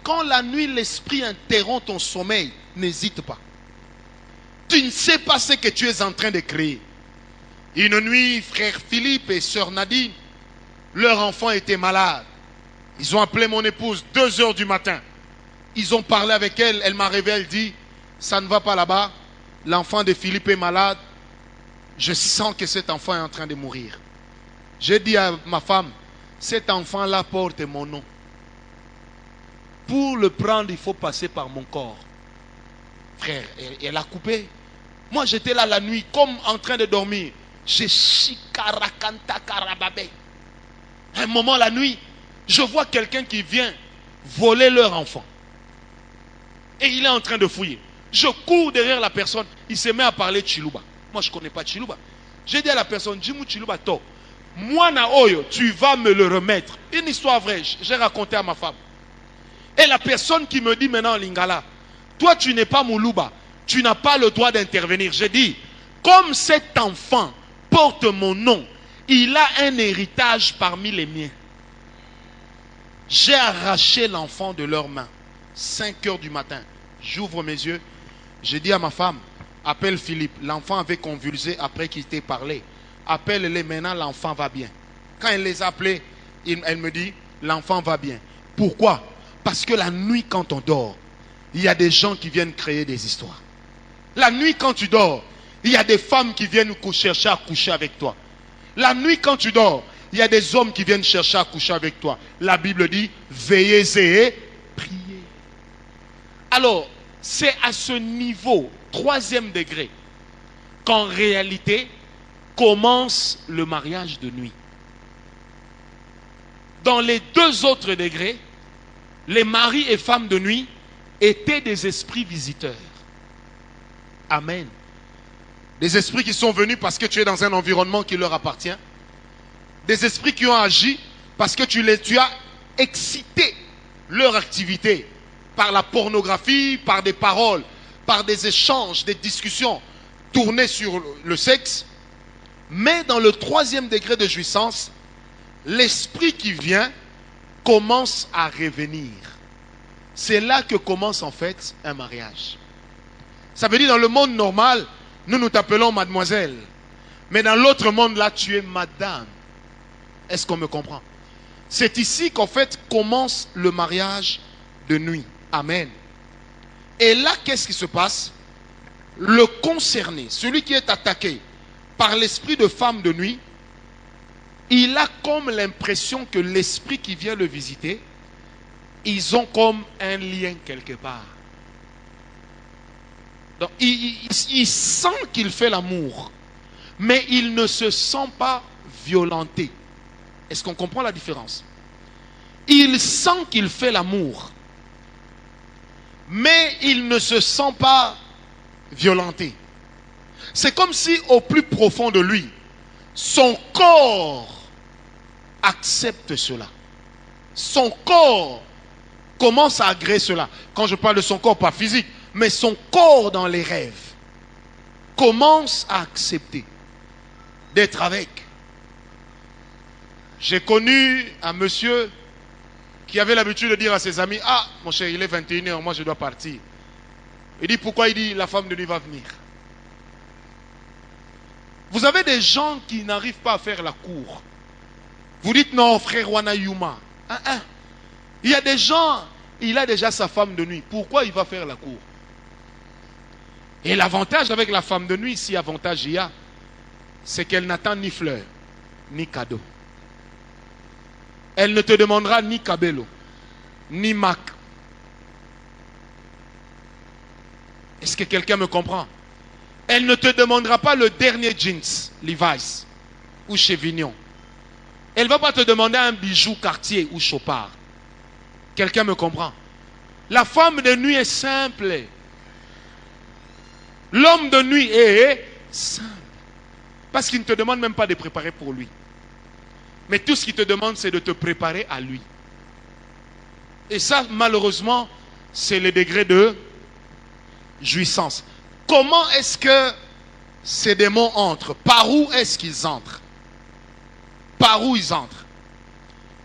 quand la nuit l'esprit interrompt ton sommeil, n'hésite pas. Tu ne sais pas ce que tu es en train de créer. Une nuit, frère Philippe et sœur Nadine, leur enfant était malade. Ils ont appelé mon épouse 2 heures du matin. Ils ont parlé avec elle. Elle m'a réveillé, elle dit, ça ne va pas là-bas. L'enfant de Philippe est malade. Je sens que cet enfant est en train de mourir. J'ai dit à ma femme, cet enfant-là porte mon nom. Pour le prendre, il faut passer par mon corps. Frère, elle a coupé. Moi, j'étais là la nuit, comme en train de dormir. J'ai chikarakanta karababé. Un moment, la nuit, je vois quelqu'un qui vient voler leur enfant. Et il est en train de fouiller. Je cours derrière la personne. Il se met à parler Chiluba. Moi, je ne connais pas Chiluba. J'ai dit à la personne, dis-moi Chiluba, toi, moi, Naoyo, tu vas me le remettre. Une histoire vraie, j'ai raconté à ma femme. Et la personne qui me dit maintenant en lingala, toi, tu n'es pas Moulouba. Tu n'as pas le droit d'intervenir. J'ai dit, comme cet enfant porte mon nom, il a un héritage parmi les miens. J'ai arraché l'enfant de leurs mains. 5 heures du matin. J'ouvre mes yeux. J'ai dit à ma femme, appelle Philippe. L'enfant avait convulsé après qu'il t'ait parlé. Appelle-les maintenant, l'enfant va bien. Quand elle les a appelés, elle me dit, l'enfant va bien. Pourquoi? Parce que la nuit, quand on dort, il y a des gens qui viennent créer des histoires. La nuit, quand tu dors, il y a des femmes qui viennent chercher à coucher avec toi. La nuit, quand tu dors, il y a des hommes qui viennent chercher à coucher avec toi. La Bible dit, veillez et priez. Alors, c'est à ce niveau, 3e degré, qu'en réalité, commence le mariage de nuit. Dans les 2 autres degrés, les maris et femmes de nuit étaient des esprits visiteurs. Amen. Des esprits qui sont venus parce que tu es dans un environnement qui leur appartient. Des esprits qui ont agi parce que tu as excité leur activité par la pornographie, par des paroles, par des échanges, des discussions tournées sur le sexe. Mais dans le 3e degré de jouissance, l'esprit qui vient commence à revenir. C'est là que commence en fait un mariage. Ça veut dire dans le monde normal, nous t'appelons mademoiselle. Mais dans l'autre monde là, tu es madame. Est-ce qu'on me comprend? C'est ici qu'en fait commence le mariage de nuit. Amen. Et là, qu'est-ce qui se passe? Le concerné, celui qui est attaqué par l'esprit de femme de nuit, il a comme l'impression que l'esprit qui vient le visiter, ils ont comme un lien quelque part. Donc, il sent qu'il fait l'amour, mais il ne se sent pas violenté. Est-ce qu'on comprend la différence? Il sent qu'il fait l'amour, mais il ne se sent pas violenté. C'est comme si au plus profond de lui, son corps accepte cela. Son corps commence à agréer cela. Quand je parle de son corps, pas physique, mais son corps dans les rêves commence à accepter d'être avec. J'ai connu un monsieur qui avait l'habitude de dire à ses amis, ah mon cher, il est 21h, moi je dois partir. Il dit pourquoi? Il dit la femme de nuit va venir. Vous avez des gens qui n'arrivent pas à faire la cour. Vous dites non, frère Wana Yuma. Il y a des gens, il a déjà sa femme de nuit. Pourquoi il va faire la cour? Et l'avantage avec la femme de nuit, si avantage il y a, c'est qu'elle n'attend ni fleurs, ni cadeaux. Elle ne te demandera ni cabello, ni mac. Est-ce que quelqu'un me comprend? Elle ne te demandera pas le dernier jeans, Levi's ou Chevignon. Elle ne va pas te demander un bijou Cartier ou Chopard. Quelqu'un me comprend? La femme de nuit est simple. L'homme de nuit est simple. Parce qu'il ne te demande même pas de préparer pour lui. Mais tout ce qu'il te demande, c'est de te préparer à lui. Et ça, malheureusement, c'est le degré de jouissance. Comment est-ce que ces démons entrent? Par où est-ce qu'ils entrent? Par où ils entrent?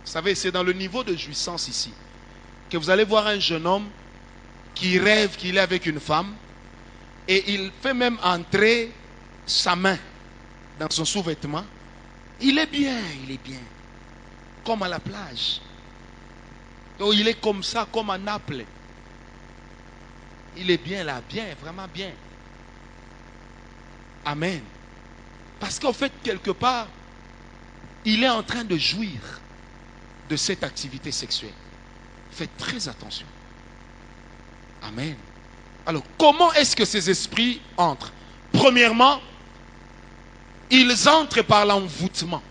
Vous savez, c'est dans le niveau de jouissance ici que vous allez voir un jeune homme qui rêve qu'il est avec une femme et il fait même entrer sa main dans son sous-vêtement. Il est bien, comme à la plage. Donc il est comme ça, comme à Naples. Il est bien là, bien, vraiment bien. Amen. Parce qu'en fait, quelque part, il est en train de jouir de cette activité sexuelle. Faites très attention. Amen. Alors, comment est-ce que ces esprits entrent? Premièrement, ils entrent par l'envoûtement.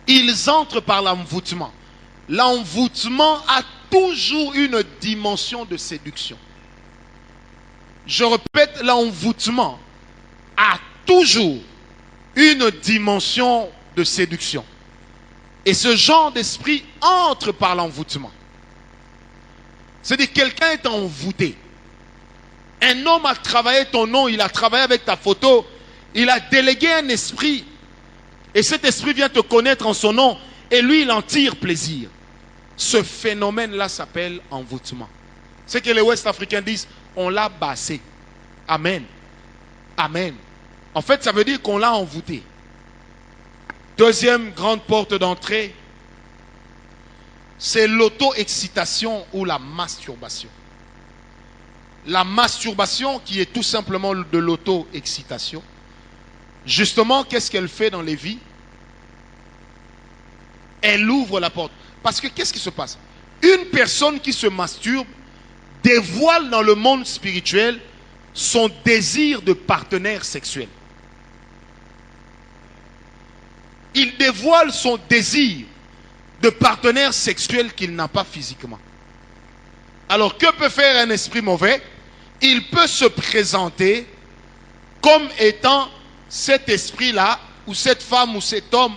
Ils entrent par l'envoûtement. L'envoûtement a toujours une dimension de séduction. Je répète, l'envoûtement a toujours une dimension de séduction. Et ce genre d'esprit entre par l'envoûtement. C'est-à-dire quelqu'un est envoûté. Un homme a travaillé ton nom, il a travaillé avec ta photo, il a délégué un esprit. Et cet esprit vient te connaître en son nom et lui il en tire plaisir. Ce phénomène-là s'appelle envoûtement. C'est que les Ouest-Africains disent, on l'a bassé. Amen. Amen. En fait, ça veut dire qu'on l'a envoûté. Deuxième grande porte d'entrée, c'est l'auto-excitation ou la masturbation. La masturbation qui est tout simplement de l'auto-excitation. Justement, qu'est-ce qu'elle fait dans les vies? Elle ouvre la porte. Parce que qu'est-ce qui se passe? Une personne qui se masturbe dévoile dans le monde spirituel son désir de partenaire sexuel. Il dévoile son désir de partenaire sexuel qu'il n'a pas physiquement. Alors que peut faire un esprit mauvais? Il peut se présenter comme étant cet esprit-là, ou cette femme ou cet homme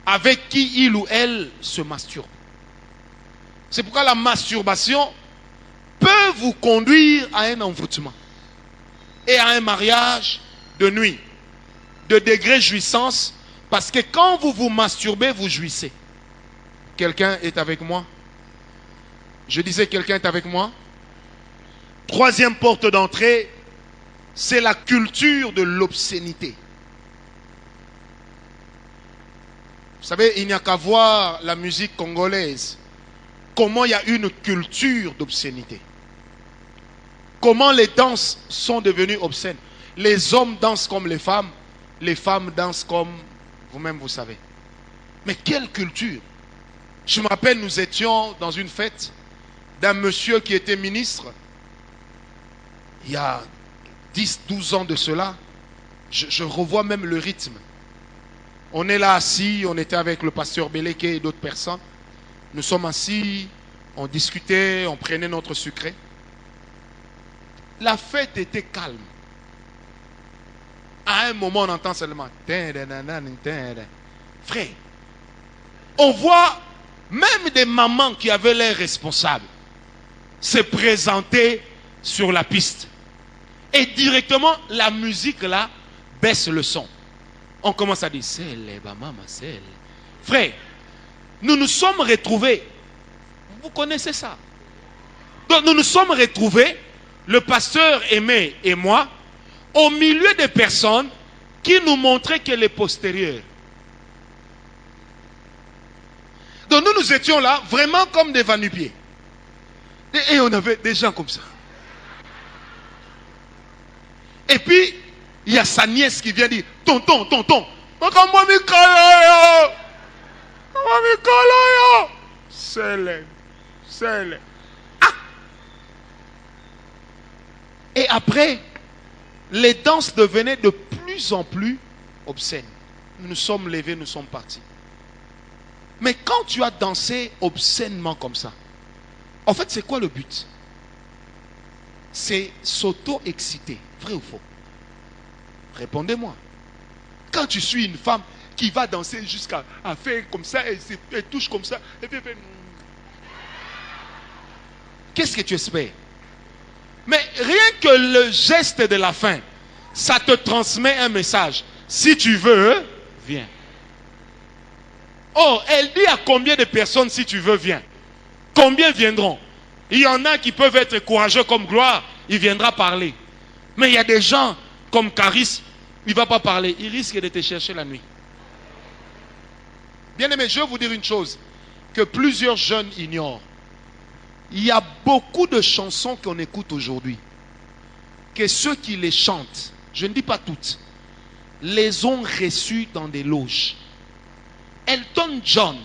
avec qui il ou elle se masturbe. C'est pourquoi la masturbation peut vous conduire à un envoûtement et à un mariage de nuit, de degré jouissance, parce que quand vous vous masturbez, vous jouissez. Quelqu'un est avec moi? Je disais, quelqu'un est avec moi? Troisième porte d'entrée, c'est la culture de l'obscénité. Vous savez, il n'y a qu'à voir la musique congolaise. Comment il y a une culture d'obscénité. Comment les danses sont devenues obscènes. Les hommes dansent comme les femmes dansent comme vous-même vous savez. Mais quelle culture! Je me rappelle, nous étions dans une fête d'un monsieur qui était ministre. Il y a 10-12 ans de cela. Je revois même le rythme. On est là assis, on était avec le pasteur Beleke et d'autres personnes. Nous sommes assis, on discutait, on prenait notre sucré. La fête était calme. À un moment, on entend seulement... Frère, on voit même des mamans qui avaient l'air responsables se présenter sur la piste. Et directement, la musique là baisse le son. On commence à dire, c'est les maman, c'est. Frère, nous nous sommes retrouvés. Vous connaissez ça. Donc nous nous sommes retrouvés, le pasteur Aimé et moi, au milieu des personnes qui nous montraient qu'elle est postérieure. Donc nous étions là, vraiment comme des va-nu-pieds. Et on avait des gens comme ça. Et puis, il y a sa nièce qui vient dire, tonton, c'est. Ah! Et après, les danses devenaient de plus en plus obscènes. Nous nous sommes levés, nous sommes partis. Mais quand tu as dansé obscènement comme ça, en fait, c'est quoi le but? C'est s'auto-exciter. Vrai ou faux? Répondez-moi. Quand tu suis une femme qui va danser jusqu'à faire comme ça, et touche comme ça, et puis, qu'est-ce que tu espères? Mais rien que le geste de la fin, ça te transmet un message. Si tu veux, viens. Oh, elle dit à combien de personnes, si tu veux, viens? Combien viendront? Il y en a qui peuvent être courageux comme Gloire, il viendra parler. Mais il y a des gens comme Caris, il ne va pas parler, il risque de te chercher la nuit. Bien aimé, je vais vous dire une chose que plusieurs jeunes ignorent. Il y a beaucoup de chansons qu'on écoute aujourd'hui, que ceux qui les chantent, je ne dis pas toutes, les ont reçues dans des loges. Elton John,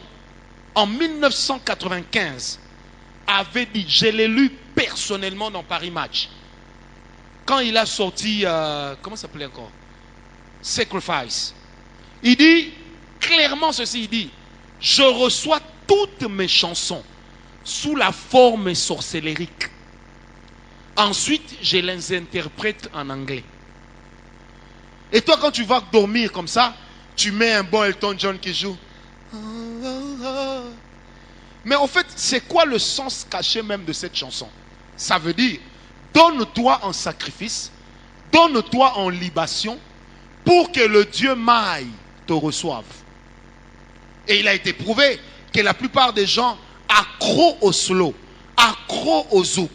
en 1995, avait dit, je l'ai lu personnellement dans Paris Match, quand il a sorti, comment ça s'appelait encore? Sacrifice. Il dit clairement ceci, il dit, je reçois toutes mes chansons sous la forme sorcellérique. Ensuite, je les interprète en anglais. Et toi, quand tu vas dormir comme ça, tu mets un bon Elton John qui joue. Mais en fait, c'est quoi le sens caché même de cette chanson? Ça veut dire, donne-toi en sacrifice, donne-toi en libation, pour que le Dieu maille te reçoive. Et il a été prouvé que la plupart des gens accros au slow, accros au zouk,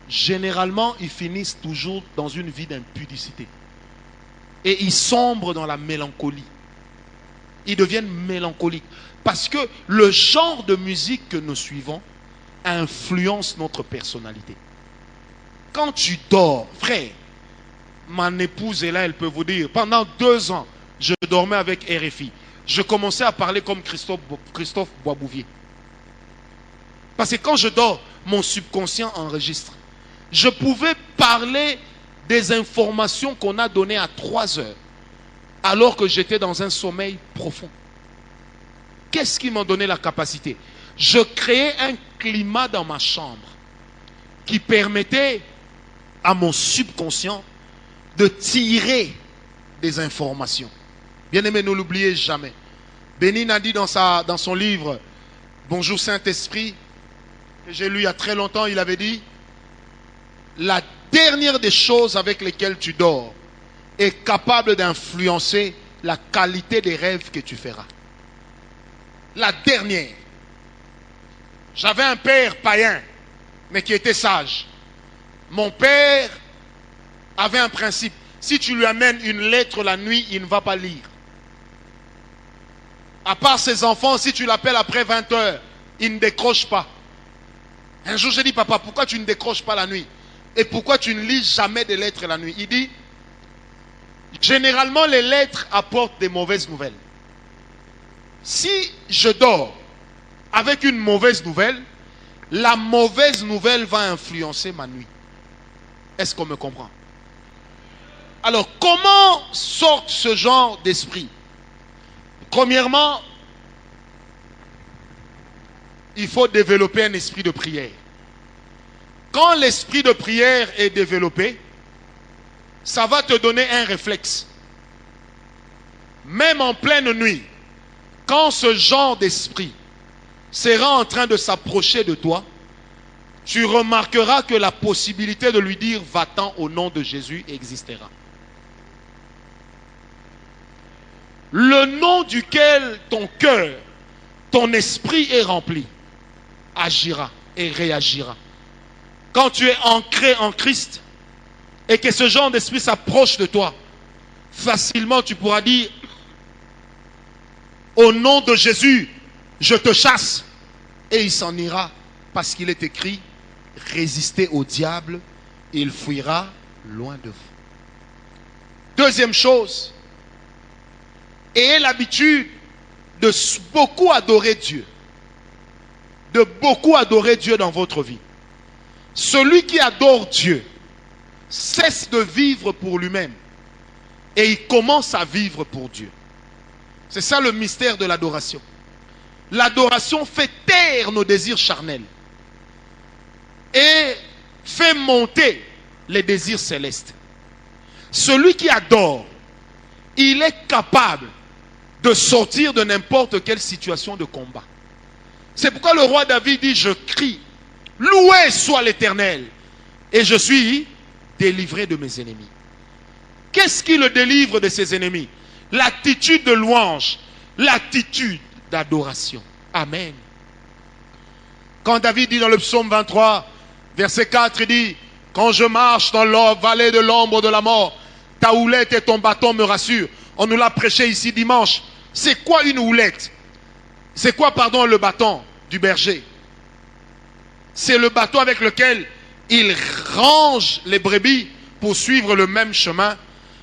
généralement, ils finissent toujours dans une vie d'impudicité. Et ils sombrent dans la mélancolie. Ils deviennent mélancoliques. Parce que le genre de musique que nous suivons influence notre personnalité. Quand tu dors, frère, mon épouse est là, elle peut vous dire, pendant 2 ans, je dormais avec RFI. Je commençais à parler comme Christophe Boisbouvier. Parce que quand je dors, mon subconscient enregistre. Je pouvais parler des informations qu'on a données à 3 heures, alors que j'étais dans un sommeil profond. Qu'est-ce qui m'a donné la capacité? Je créais un climat dans ma chambre qui permettait à mon subconscient de tirer des informations. Bien aimé, ne l'oubliez jamais. Bénin a dit dans son livre Bonjour Saint-Esprit, que j'ai lu il y a très longtemps, il avait dit, la dernière des choses avec lesquelles tu dors est capable d'influencer la qualité des rêves que tu feras. La dernière. J'avais un père païen, mais qui était sage. Mon père avait un principe. Si tu lui amènes une lettre la nuit, il ne va pas lire. À part ses enfants, si tu l'appelles après 20 heures, il ne décroche pas. Un jour, j'ai dit, papa, pourquoi tu ne décroches pas la nuit? Et pourquoi tu ne lis jamais des lettres la nuit? Il dit, généralement, les lettres apportent des mauvaises nouvelles. Si je dors avec une mauvaise nouvelle, la mauvaise nouvelle va influencer ma nuit. Est-ce qu'on me comprend? Alors, comment sort ce genre d'esprit? Premièrement, il faut développer un esprit de prière. Quand l'esprit de prière est développé, ça va te donner un réflexe. Même en pleine nuit, quand ce genre d'esprit sera en train de s'approcher de toi, tu remarqueras que la possibilité de lui dire « va-t'en au nom de Jésus » existera. Le nom duquel ton cœur, ton esprit est rempli, agira et réagira. Quand tu es ancré en Christ et que ce genre d'esprit s'approche de toi, facilement tu pourras dire « au nom de Jésus, je te chasse » et il s'en ira parce qu'il est écrit « résistez au diable, il fuira loin de vous ». Deuxième chose, ayez l'habitude de beaucoup adorer Dieu. De beaucoup adorer Dieu dans votre vie. Celui qui adore Dieu cesse de vivre pour lui-même et il commence à vivre pour Dieu. C'est ça le mystère de l'adoration. L'adoration fait taire nos désirs charnels et fait monter les désirs célestes. Celui qui adore, il est capable de sortir de n'importe quelle situation de combat. C'est pourquoi le roi David dit, je crie, loué soit l'Éternel, et je suis délivré de mes ennemis. Qu'est-ce qui le délivre de ses ennemis? L'attitude de louange, l'attitude d'adoration. Amen. Quand David dit dans le psaume 23, verset 4, il dit, quand je marche dans la vallée de l'ombre de la mort, ta houlette et ton bâton me rassurent. On nous l'a prêché ici dimanche. C'est quoi une houlette? C'est quoi, pardon, le bâton du berger? C'est le bâton avec lequel il range les brebis pour suivre le même chemin,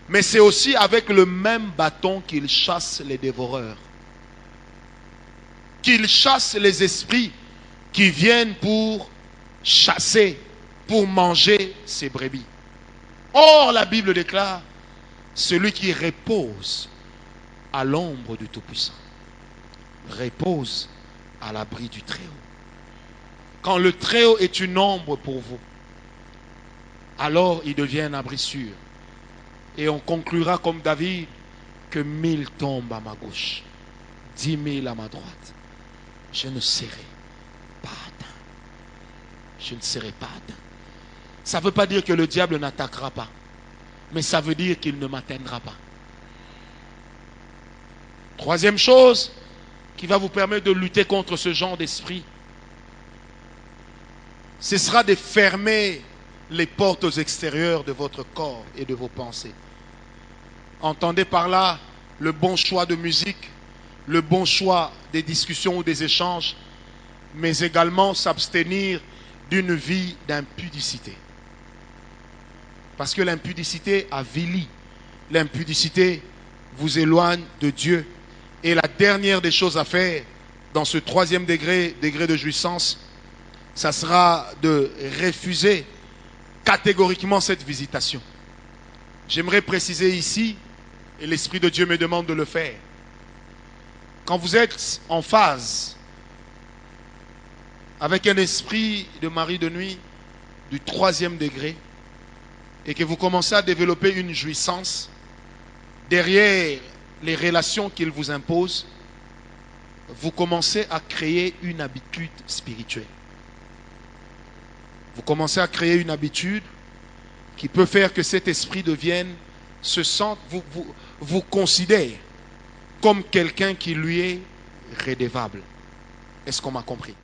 mais c'est aussi avec le même bâton qu'il chasse les dévoreurs. Qu'il chasse les esprits qui viennent pour chasser, pour manger ses brebis. Or, la Bible déclare, celui qui repose à l'ombre du Tout-Puissant repose à l'abri du Très-Haut. Quand le Très-Haut est une ombre pour vous, alors il devient un abri sûr. Et on conclura comme David que 1000 tombent à ma gauche, 10 000 à ma droite. Je ne serai pas atteint. Je ne serai pas atteint. Ça ne veut pas dire que le diable n'attaquera pas, mais ça veut dire qu'il ne m'atteindra pas. Troisième chose qui va vous permettre de lutter contre ce genre d'esprit, ce sera de fermer les portes aux extérieurs de votre corps et de vos pensées. Entendez par là le bon choix de musique, le bon choix des discussions ou des échanges, mais également s'abstenir d'une vie d'impudicité. Parce que l'impudicité avilit, l'impudicité vous éloigne de Dieu. Et la dernière des choses à faire dans ce troisième degré de jouissance, ça sera de refuser catégoriquement cette visitation. J'aimerais préciser ici, et l'Esprit de Dieu me demande de le faire. Quand vous êtes en phase avec un esprit de mari de nuit du troisième degré et que vous commencez à développer une jouissance derrière les relations qu'il vous impose, vous commencez à créer une habitude spirituelle. Vous commencez à créer une habitude qui peut faire que cet esprit devienne, vous considère comme quelqu'un qui lui est redevable. Est-ce qu'on m'a compris?